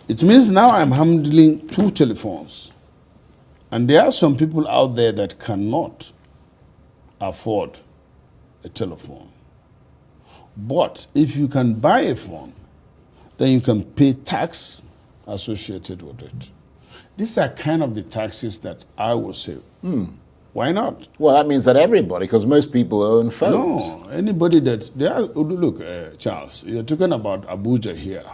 [SPEAKER 6] It means now I'm handling 2 telephones. And there are some people out there that cannot afford a telephone. But if you can buy a phone, then you can pay tax associated with it. These are kind of the taxes that I would say, why not?
[SPEAKER 5] Well, that means that everybody, because most people own phones.
[SPEAKER 6] No, anybody that, look, Charles, you're talking about Abuja here.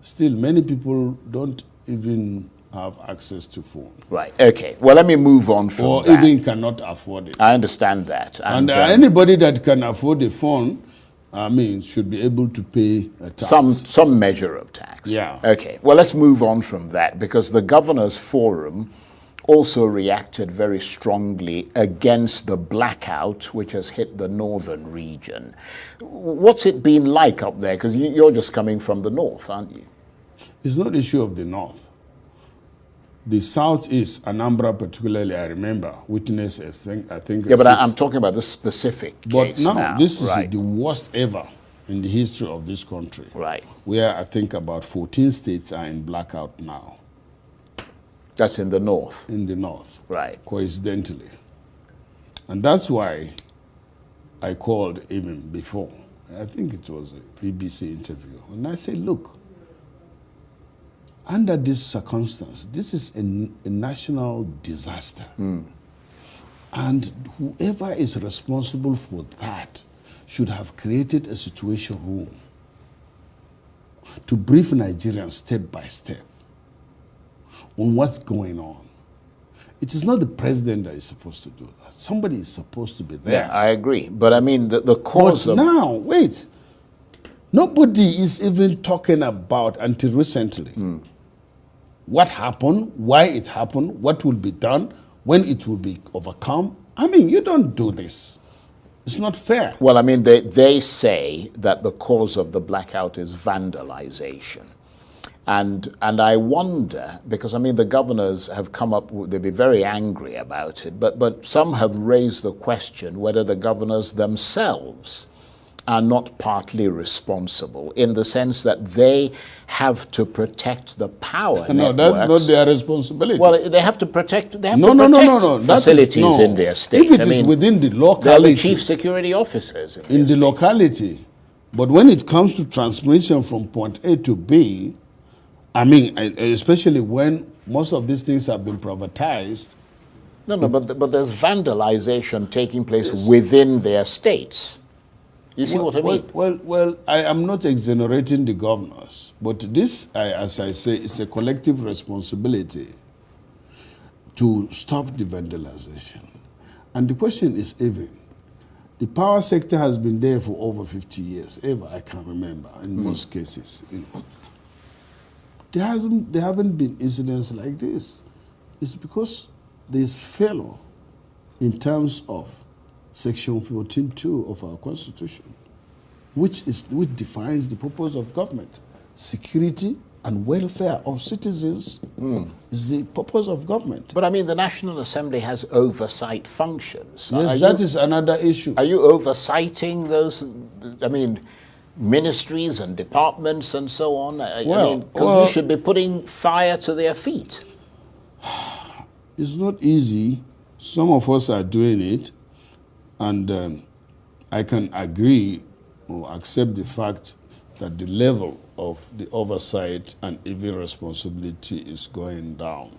[SPEAKER 6] Still, many people don't even have access to phone.
[SPEAKER 5] Right, okay. Well, let me move on from
[SPEAKER 6] or
[SPEAKER 5] that.
[SPEAKER 6] Or even cannot afford it.
[SPEAKER 5] I understand that.
[SPEAKER 6] And anybody that can afford a phone, I mean, should be able to pay a tax.
[SPEAKER 5] Some measure of tax.
[SPEAKER 6] Yeah.
[SPEAKER 5] Okay, well, let's move on from that, because the Governors Forum also reacted very strongly against the blackout which has hit the northern region. What's it been like up there? Because you're just coming from the north, aren't you?
[SPEAKER 6] It's not an issue of the north. The southeast, Anambra particularly, I remember, witnessed a thing, I think.
[SPEAKER 5] Yeah, but I'm talking about this specific case
[SPEAKER 6] now.
[SPEAKER 5] But
[SPEAKER 6] this is the worst ever in the history of this country.
[SPEAKER 5] Right.
[SPEAKER 6] Where I think about 14 states are in blackout now.
[SPEAKER 5] That's in the north?
[SPEAKER 6] In the north.
[SPEAKER 5] Right.
[SPEAKER 6] Coincidentally. And that's why I called even before. I think it was a BBC interview. And I said, look, under this circumstance, this is a national disaster. And whoever is responsible for that should have created a situation room to brief Nigerians step by step on what's going on. It is not the president that is supposed to do that. Somebody is supposed to be there.
[SPEAKER 5] Yeah, I agree. But I mean, the cause of...
[SPEAKER 6] Now, wait. Nobody is even talking about, until recently, what happened, why it happened, what will be done, when it will be overcome. I mean, you don't do this. It's not fair.
[SPEAKER 5] Well, I mean, they say that the cause of the blackout is vandalization. And I wonder, because I mean, the governors have come up, they'll be very angry about it, but some have raised the question whether the governors themselves are not partly responsible in the sense that they have to protect the power
[SPEAKER 6] No,
[SPEAKER 5] networks?
[SPEAKER 6] that's not their responsibility.
[SPEAKER 5] Well, they have to protect. They have
[SPEAKER 6] No,
[SPEAKER 5] to
[SPEAKER 6] no,
[SPEAKER 5] protect
[SPEAKER 6] no, no, no.
[SPEAKER 5] facilities in their state.
[SPEAKER 6] If it is within the
[SPEAKER 5] they're
[SPEAKER 6] locality,
[SPEAKER 5] the chief security officers
[SPEAKER 6] in the
[SPEAKER 5] their state.
[SPEAKER 6] locality, but when it comes to transmission from point A to B, I mean, especially when most of these things have been privatized.
[SPEAKER 5] No, but there's vandalization taking place within their states. You see what I mean?
[SPEAKER 6] Well, I am not exonerating the governors, but this, as I say, is a collective responsibility to stop the vandalization. And the question is even, the power sector has been there for over 50 years, ever, I can remember, in most cases. You know. There haven't been incidents like this. It's because there's failure in terms of Section 14.2 of our Constitution, which defines the purpose of government. Security and welfare of citizens is the purpose of government.
[SPEAKER 5] But I mean, the National Assembly has oversight functions.
[SPEAKER 6] Yes, that is another issue.
[SPEAKER 5] Are you oversighting those, I mean, ministries and departments and so on? I mean, 'cause we should be putting fire to their feet.
[SPEAKER 6] It's not easy. Some of us are doing it, and I can agree or accept the fact that the level of the oversight and even responsibility is going down.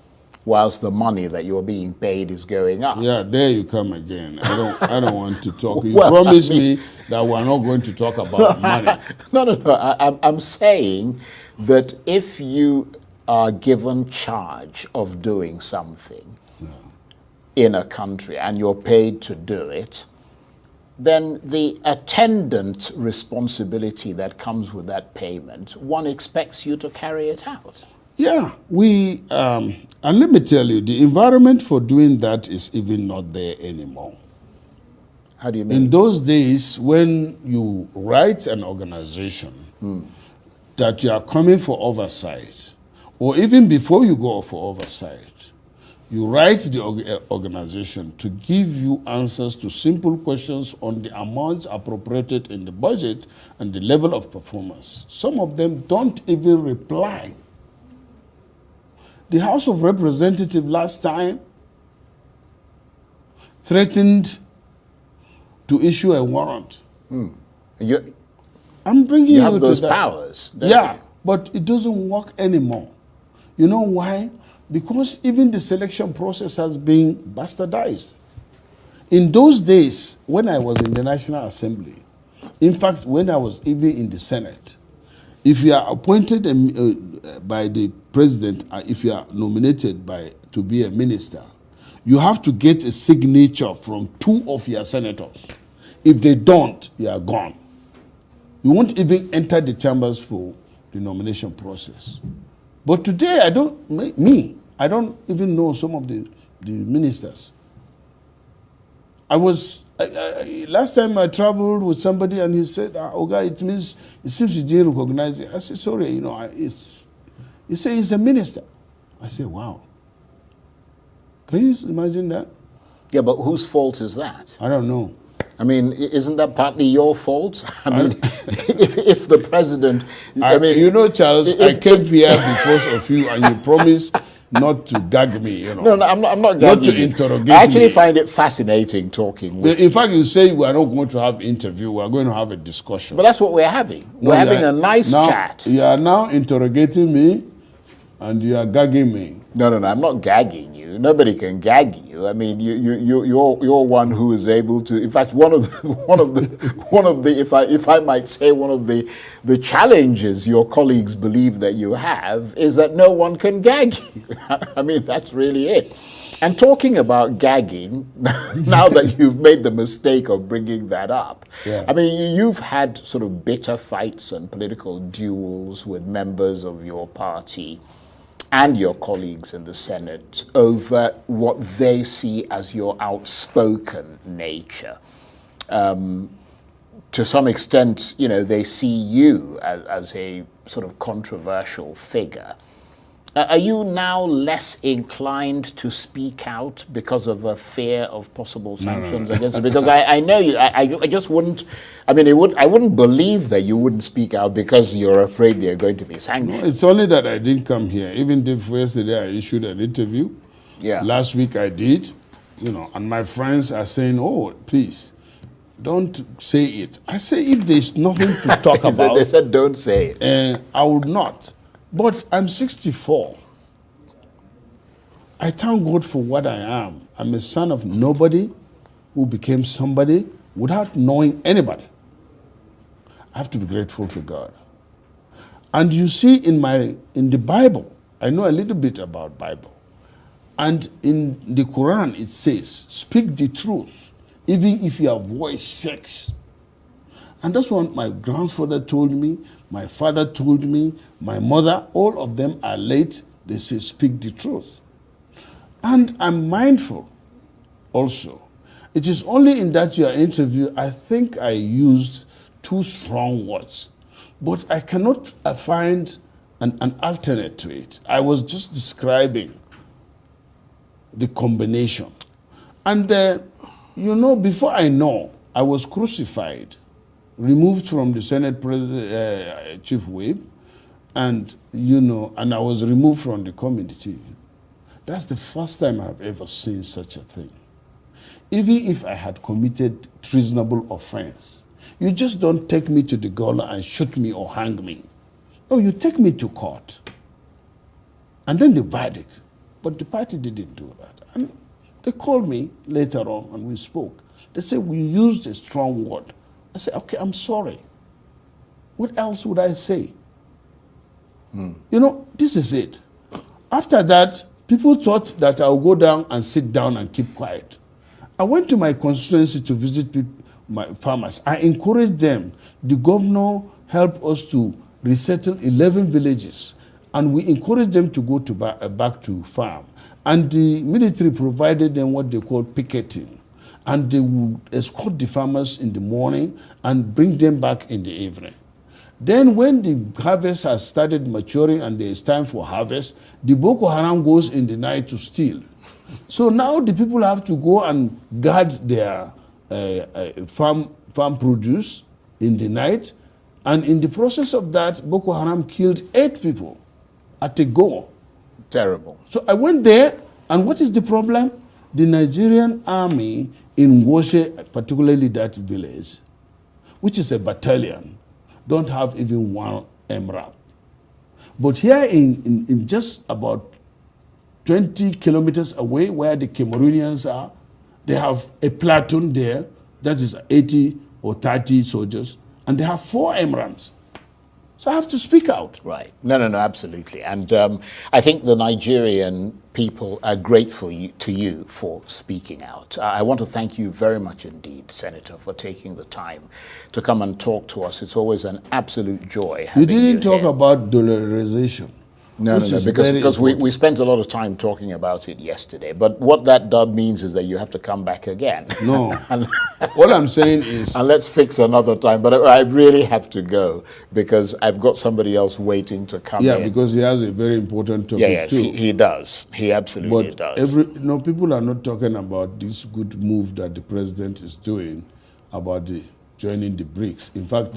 [SPEAKER 5] Whilst the money that you're being paid is going up.
[SPEAKER 6] Yeah, there you come again. I don't want to talk. You
[SPEAKER 5] Well,
[SPEAKER 6] promised me that we're not going to talk about money.
[SPEAKER 5] No. I'm saying that if you are given charge of doing something in a country and you're paid to do it, then the attendant responsibility that comes with that payment, one expects you to carry it out.
[SPEAKER 6] Yeah, and let me tell you, the environment for doing that is even not there anymore.
[SPEAKER 5] How do you mean?
[SPEAKER 6] In those days, when you write an organization that you are coming for oversight, or even before you go for oversight, you write the organization to give you answers to simple questions on the amounts appropriated in the budget and the level of performance. Some of them don't even reply. The House of Representatives last time threatened to issue a warrant. I'm bringing you
[SPEAKER 5] have those
[SPEAKER 6] to that.
[SPEAKER 5] powers.
[SPEAKER 6] Yeah,
[SPEAKER 5] You?
[SPEAKER 6] but it doesn't work anymore. You know why? Because even the selection process has been bastardized. In those days, when I was in the National Assembly, in fact, when I was even in the Senate, if you are appointed by the president, if you are nominated to be a minister, you have to get a signature from 2 of your senators. If they don't, you are gone. You won't even enter the chambers for the nomination process. But today, I don't even know some of the ministers. Last time I traveled with somebody and he said, Oga, it seems you didn't recognize it. I said, sorry, he said he's a minister. I said, wow. Can you imagine that?
[SPEAKER 5] Yeah, but whose fault is that?
[SPEAKER 6] I don't know.
[SPEAKER 5] I mean, isn't that partly your fault? I mean, if the president...
[SPEAKER 6] Charles, I came here because of you and you promised not to gag me,
[SPEAKER 5] No, I'm not gagging
[SPEAKER 6] not to
[SPEAKER 5] you.
[SPEAKER 6] interrogate
[SPEAKER 5] I actually
[SPEAKER 6] me.
[SPEAKER 5] find it fascinating talking with
[SPEAKER 6] In fact, you say we are not going to have interview, we are going to have a discussion.
[SPEAKER 5] But that's what we're having. We're having a nice chat.
[SPEAKER 6] You are now interrogating me and you are gagging me.
[SPEAKER 5] No, I'm not gagging you. Nobody can gag you. I mean, you're one who is able to. In fact, one of the if I might say, one of the challenges your colleagues believe that you have is that no one can gag you. I mean, that's really it. And talking about gagging, now that you've made the mistake of bringing that up, I mean, you've had sort of bitter fights and political duels with members of your party and your colleagues in the Senate over what they see as your outspoken nature. To some extent, they see you as a sort of controversial figure. Are you now less inclined to speak out because of a fear of possible sanctions against it? Because I know you. I just wouldn't. I mean, I wouldn't believe that you wouldn't speak out because you're afraid there are going to be sanctions.
[SPEAKER 6] No, it's only that I didn't come here. Even if yesterday I issued an interview.
[SPEAKER 5] Yeah.
[SPEAKER 6] Last week I did. And my friends are saying, "Oh, please, don't say it." I say, if there's nothing to talk about,
[SPEAKER 5] they said, "Don't say it."
[SPEAKER 6] I would not. But I'm 64. I thank God for what I am. I'm a son of nobody who became somebody without knowing anybody. I have to be grateful to God. And you see in the Bible, I know a little bit about Bible. And in the Quran it says, speak the truth, even if your voice shakes. And that's what my grandfather told me, my father told me, my mother, all of them are late. They say, speak the truth. And I'm mindful also. It is only in that your interview, I think I used too strong words. But I cannot find an alternate to it. I was just describing the combination. And, before I know, I was crucified, removed from the Senate chief whip, and I was removed from the community. That's the first time I've ever seen such a thing. Even if I had committed treasonable offense, you just don't take me to the governor and shoot me or hang me. No, you take me to court. And then the verdict. But the party didn't do that. And they called me later on and we spoke. They said, we used a strong word. I said, okay, I'm sorry. What else would I say? This is it. After that, people thought that I'll go down and sit down and keep quiet. I went to my constituency to visit my farmers. I encouraged them. The governor helped us to resettle 11 villages, and we encouraged them to go back to farm. And the military provided them what they call picketing. And they would escort the farmers in the morning and bring them back in the evening. Then when the harvest has started maturing and there is time for harvest, the Boko Haram goes in the night to steal. So now the people have to go and guard their farm produce in the night. And in the process of that, Boko Haram killed 8 people at a go.
[SPEAKER 5] Terrible.
[SPEAKER 6] So I went there, and what is the problem? The Nigerian army in Woshe, particularly that village, which is a battalion, don't have even one MRAP. But here in just about 20 kilometers away where the Cameroonians are, they have a platoon there, that is 80 or 30 soldiers, and they have 4 MRAPs. So I have to speak out.
[SPEAKER 5] Right. No, absolutely. And I think the Nigerian people are grateful to you for speaking out. I want to thank you very much indeed, Senator, for taking the time to come and talk to us. It's always an absolute joy having
[SPEAKER 6] You didn't talk
[SPEAKER 5] here.
[SPEAKER 6] about dollarization.
[SPEAKER 5] No, because we spent a lot of time talking about it yesterday. But what that means is that you have to come back again.
[SPEAKER 6] No. What I'm saying is...
[SPEAKER 5] And let's fix another time. But I really have to go because I've got somebody else waiting to come in.
[SPEAKER 6] Yeah, because he has a very important topic too.
[SPEAKER 5] He does. He absolutely does.
[SPEAKER 6] People are not talking about this good move that the president is doing about the joining the BRICS. In fact,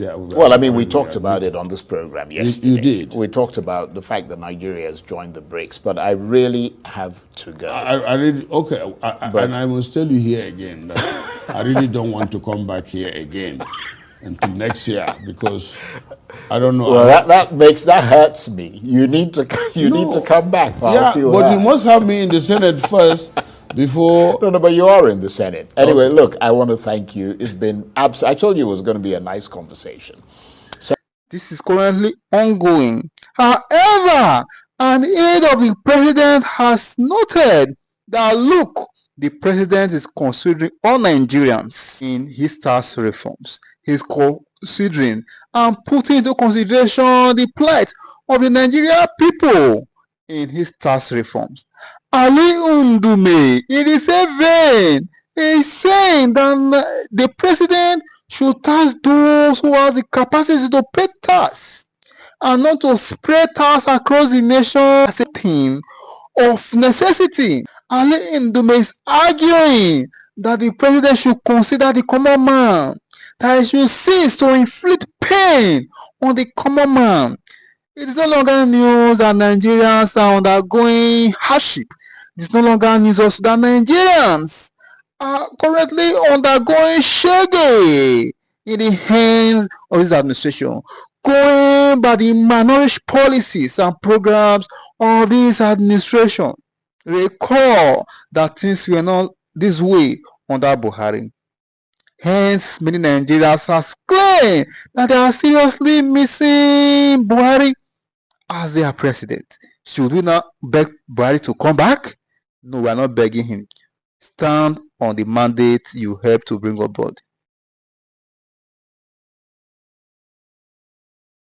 [SPEAKER 5] we talked about it on this program yesterday.
[SPEAKER 6] You did.
[SPEAKER 5] We talked about the fact that Nigeria has joined the BRICS, but I really have to go.
[SPEAKER 6] And I must tell you here again that I really don't want to come back here again until next year because I don't know.
[SPEAKER 5] Well, that hurts me. You need to come back.
[SPEAKER 6] Yeah, but you must have me in the Senate first. Before...
[SPEAKER 5] No, but you are in the Senate. Anyway, look, I want to thank you. It's been I told you it was going to be a nice conversation. This is currently ongoing. However, an aide of the president has noted that, look, the president is considering all Nigerians in his tax reforms. He's considering and putting into consideration the plight of the Nigerian people in his tax reforms. Ali Ndume, in the same vein, is saying that the president should tax those who have the capacity to pay tax.
[SPEAKER 1] and not to spread tax across the nation as a thing of necessity. Ali Ndume is arguing that the president should consider the common man, that he should cease to inflict pain on the common man. It is no longer news that Nigerians are undergoing hardship. It is no longer news also that Nigerians are currently undergoing shaggy in the hands of this administration, going by the malnourished policies and programs of this administration. Recall that things were not this way under Buhari. Hence, many Nigerians have claimed that they are seriously missing Buhari as their president. Should we not beg Buhari to come back? No, we are not begging him. Stand on the mandate you helped to bring aboard.